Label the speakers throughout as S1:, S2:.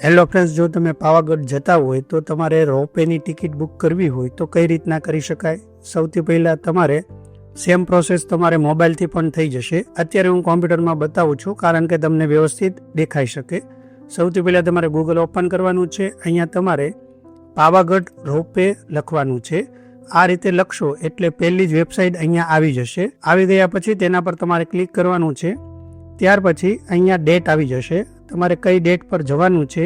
S1: Hello friends, જો તમે પાવાગઢ જતા હોય તો તમારે રોપવેની ટિકિટ બુક કરવી હોય તો કઈ રીતના કરી શકાય? સૌથી પહેલાં તમારે સેમ પ્રોસેસ તમારે મોબાઈલથી પણ થઈ જશે. અત્યારે હું કોમ્પ્યુટરમાં બતાવું છું કારણ કે તમને વ્યવસ્થિત દેખાઈ શકે. સૌથી પહેલાં તમારે ગૂગલ ઓપન કરવાનું છે. અહીંયા તમારે પાવાગઢ રોપવે લખવાનું છે. આ રીતે લખશો એટલે પહેલી જ વેબસાઇટ અહીંયા આવી જશે. આવી ગયા પછી તેના પર તમારે ક્લિક કરવાનું છે. ત્યાર પછી અહીંયા ડેટ આવી જશે. તમારે કઈ ડેટ પર જવાનું છે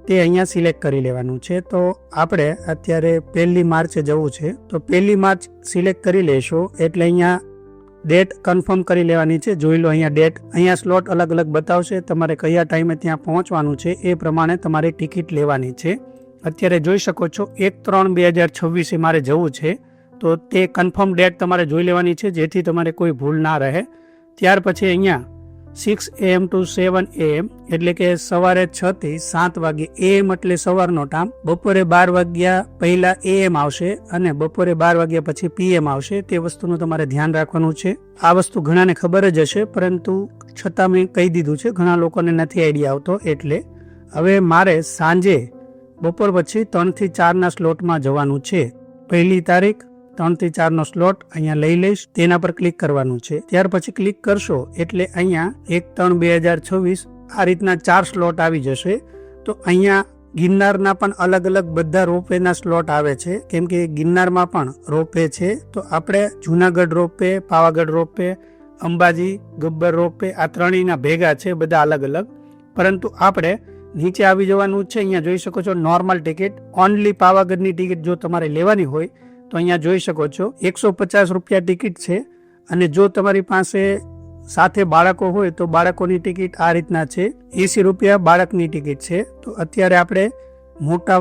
S1: તે અહીંયા સિલેક્ટ કરી લેવાનું છે. તો આપણે અત્યારે 1 માર્ચે જવું છે તો 1 માર્ચ સિલેક્ટ કરી લેશો એટલે અહીંયા ડેટ કન્ફર્મ કરી લેવાની છે. જોઈ લો અહીંયા ડેટ, અહીંયા સ્લોટ અલગ અલગ બતાવશે. તમારે કયા ટાઈમે ત્યાં પહોંચવાનું છે એ પ્રમાણે તમારે ટિકિટ લેવાની છે. અત્યારે જોઈ શકો છો 1/3/2026 મારે જવું છે તો તે કન્ફર્મ ડેટ તમારે જોઈ લેવાની છે જેથી તમારે કોઈ ભૂલ ના રહે. ત્યાર પછી અહીંયા 6 AM to 7 AM એટલે કે સવારે 6 થી 7 વાગે. AM એટલે સવારનો ટાઈમ. બપોરે 12 વાગ્યા પહેલા AM આવશે અને બપોરે 12 વાગ્યા પછી PM આવશે. તે વસ્તુનું તમારે ધ્યાન રાખવાનું છે. આ વસ્તુ ઘણાને ખબર જ હશે પરંતુ છતાં મેં કહી દીધું છે, ઘણા લોકોને નથી આઈડિયા આવતો. એટલે હવે મારે સાંજે બપોર પછી 3 થી 4 સ્લોટમાં જવાનું છે. પહેલી તારીખ 3 થી 4 સ્લોટ અહીંયા લઈ લઈશ. તેના પર ક્લિક કરવાનું છે. ત્યાર પછી ક્લિક કરશો એટલે અહીંયા 1/3/2026 આ રીતના 4 સ્લોટ આવી જશે. તો અહીંયા ગિરનારના પણ અલગ અલગ બધા રોપવેના સ્લોટ આવે છે કેમ કે ગિરનારમાં પણ રોપવે છે. તો આપણે Junagadh ropeway, Pavagadh ropeway, Ambaji Gabbar ropeway આ ત્રણેયના ભેગા છે, બધા અલગ અલગ. પરંતુ આપણે નીચે આવી જવાનું છે. અહીંયા જોઈ શકો છો નોર્મલ ટિકિટ. ઓનલી પાવાગઢની ટિકિટ જો તમારે લેવાની હોય તો અહીંયા જોઈ શકો છો 150 રૂપિયા ટિકિટ છે. અને જો તમારી પાસે સાથે બાળકો હોય તો બાળકોની ટિકિટ આ રીતના છે. 80 રૂપિયા બાળકની ટિકિટ છે. તો અત્યારે આપણે મોટા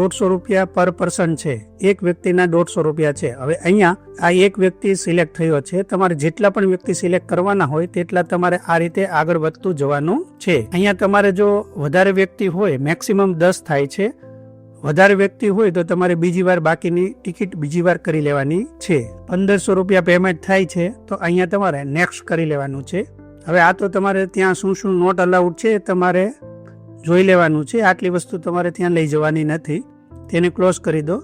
S1: 150 રૂપિયા પર પર્સન છે. એક વ્યક્તિના 150 રૂપિયા છે. હવે અહીંયા આ એક વ્યક્તિ સિલેક્ટ થયો છે. તમારે જેટલા પણ વ્યક્તિ સિલેક્ટ કરવાના હોય તેટલા તમારે આ રીતે આગળ વધતું જવાનું છે. અહીંયા તમારે જો વધારે વ્યક્તિ હોય, મેક્સિમમ 10 થાય છે. વધારે વ્યક્તિ હોય તો તમારે બીજી વાર બાકીની ટિકિટ બીજી વાર કરી લેવાની છે. 1500 રૂપિયા પેમેન્ટ થાય છે તો અહીંયા તમારે નેક્સ્ટ કરી લેવાનું છે. હવે આ તો તમારે ત્યાં શું નોટ અલાઉડ છે તમારે જોઈ લેવાનું છે. આટલી વસ્તુ તમારે ત્યાં લઈ જવાની નથી, તેને ક્લોઝ કરી દો.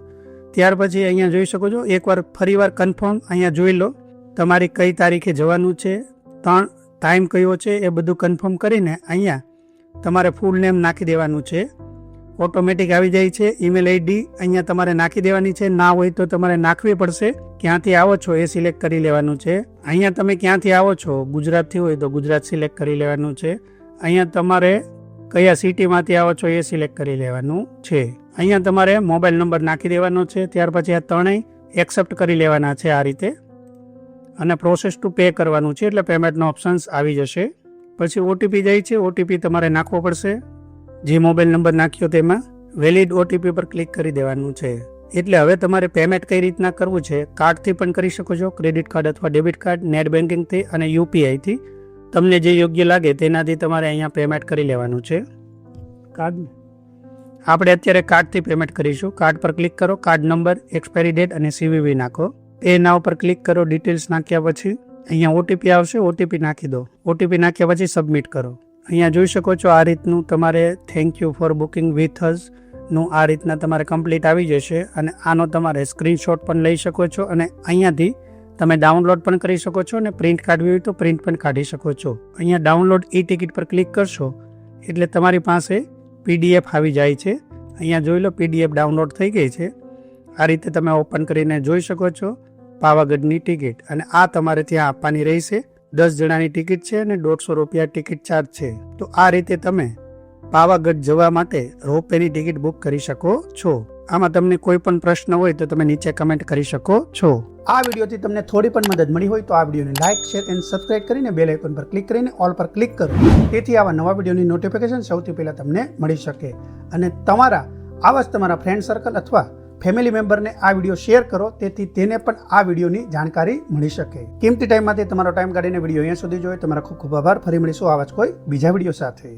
S1: ત્યાર પછી અહીંયા જોઈ શકો છો એકવાર ફરીવાર કન્ફર્મ અહીંયા જોઈ લો તમારી કઈ તારીખે જવાનું છે, ટાઈમ કયો છે એ બધું કન્ફર્મ કરીને અહીંયા તમારે ફૂલ નેમ નાખી દેવાનું છે. ઓટોમેટિક આવી જાય છે. ઈમેલ આઈડી અહીંયા તમારે નાખી દેવાની છે. ના હોય તો તમારે નાખવી પડશે. ક્યાંથી આવો છો એ સિલેક્ટ કરી લેવાનું છે. અહીંયા તમે ક્યાંથી આવો છો, ગુજરાતથી હોય તો ગુજરાત સિલેક્ટ કરી લેવાનું છે. અહીંયા તમારે કયા સિટીમાંથી આવો છો એ સિલેક્ટ કરી લેવાનું છે. અહીંયા તમારે મોબાઈલ નંબર નાખી દેવાનો છે. ત્યાર પછી આ ત્રણેય એક્સેપ્ટ કરી લેવાના છે આ રીતે અને પ્રોસેસ ટુ પે કરવાનું છે એટલે પેમેન્ટનો ઓપ્શન્સ આવી જશે. પછી ઓટીપી જાય છે. ઓટીપી તમારે નાખવો પડશે. જે મોબાઈલ નંબર નાખ્યો તેમાં વેલિડ ઓટીપી પર ક્લિક કરી દેવાનું છે. એટલે હવે તમારે પેમેન્ટ કઈ રીતના કરવું છે, કાર્ડથી પણ કરી શકો છો, ક્રેડિટ કાર્ડ અથવા ડેબિટ કાર્ડ, નેટ બેન્કિંગથી અને યુપીઆઈથી. તમને જે યોગ્ય લાગે તેનાથી તમારે અહીંયા પેમેન્ટ કરી લેવાનું છે. કાર્ડ આપણે અત્યારે કાર્ડથી પેમેન્ટ કરીશું. કાર્ડ પર ક્લિક કરો. કાર્ડ નંબર, એક્સપાયરી ડેટ અને CVV નાખો. એ નાવ પર ક્લિક કરો. ડિટેલ્સ નાખ્યા પછી અહીંયા ઓટીપી આવશે. ઓટીપી નાખી દો. ઓટીપી નાખ્યા પછી સબમિટ કરો. અહીંયા જોઈ શકો છો આ રીતનું તમારે thank you for booking with us નું આ રીતના તમારે કમ્પ્લીટ આવી જશે. અને આનો તમારે સ્ક્રીનશોટ પણ લઈ શકો છો અને અહીંયાથી તમે ડાઉનલોડ પણ કરી શકો છો અને પ્રિન્ટ કાઢવી હોય તો પ્રિન્ટ પણ કાઢી શકો છો. અહીંયા ડાઉનલોડ ઈ ટિકિટ પર ક્લિક કરશો એટલે તમારી પાસે PDF આવી જાય છે. અહીંયા જોઈ લો PDF ડાઉનલોડ થઈ ગઈ છે. આ રીતે તમે ઓપન કરીને જોઈ શકો છો પાવાગઢની ટિકિટ. અને આ તમારે ત્યાં આપવાની રહેશે. 10 જણાની ટિકિટ છે અને 150 રૂપિયા ટિકિટ ચાર્જ છે. તો આ રીતે તમે પાવાગઢ જવા માટે રોપવેની ટિકિટ બુક કરી શકો છો. આમાં તમને કોઈ પણ પ્રશ્ન હોય તો તમે નીચે કમેન્ટ કરી શકો છો. આ વિડીયોથી તમને થોડી પણ મદદ મળી હોય તો આ વિડીયોને લાઇક, શેર અને સબસ્ક્રાઇબ કરીને બેલ આઇકોન પર ક્લિક કરીને ઓલ પર ક્લિક કરો. તેથી આવા નવા વિડીયોની નોટિફિકેશન સૌથી પહેલા તમને મળી શકે. અને તમારા ફ્રેન્ડ સર્કલ અથવા ફેમિલી મેમ્બરને આ વિડીયો શેર કરો તેથી તેને પણ આ વિડીયોની જાણકારી મળી શકે. કિંમતી ટાઈમમાંથી તમારો ટાઈમ કાઢીને વિડીયો અહીંયા સુધી જોયો તમારા ખૂબ ખૂબ આભાર. ફરી મળીશું આવા જ કોઈ બીજા વિડીયો સાથે.